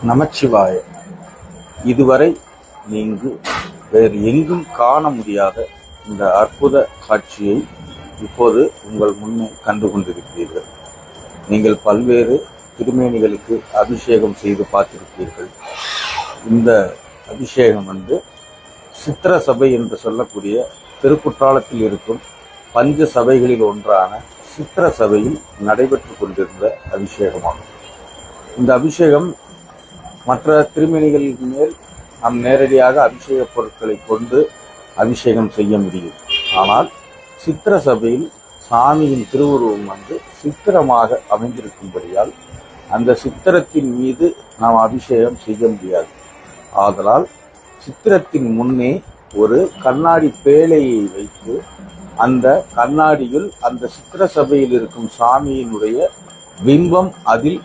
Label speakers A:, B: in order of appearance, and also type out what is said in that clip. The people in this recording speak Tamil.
A: நமச்சிவாய. இதுவரை நீங்கு வேறு எங்கும் காண முடியாத இந்த அற்புத காட்சியை இப்போது உங்கள் முன்னே கண்டு கொண்டிருக்கிறீர்கள். நீங்கள் பல்வேறு திருமேனிகளுக்கு அபிஷேகம் செய்து பார்த்திருப்பீர்கள். இந்த அபிஷேகம் சித்திர சபை என்று சொல்லக்கூடிய திருக்குற்றாலத்தில் இருக்கும் பஞ்ச சபைகளில் ஒன்றான சித்திர சபையில் நடைபெற்று கொண்டிருந்த அபிஷேகமாகும். இந்த அபிஷேகம் மற்ற திருமேனிகளின் மேல் நாம் நேரடியாக அபிஷேக பொருட்களை கொண்டு அபிஷேகம் செய்ய முடியும். ஆனால் சித்திர சபையில் சாமியின் திருவுருவம் சித்திரமாக அமைந்திருக்கும்படியால் அந்த சித்திரத்தின் மீது நாம் அபிஷேகம் செய்ய முடியாது. ஆதலால் சித்திரத்தின் முன்னே ஒரு கண்ணாடி பேழையை வைத்து அந்த கண்ணாடியில் அந்த சித்திர சபையில் இருக்கும் சாமியினுடைய பிம்பம் அதில்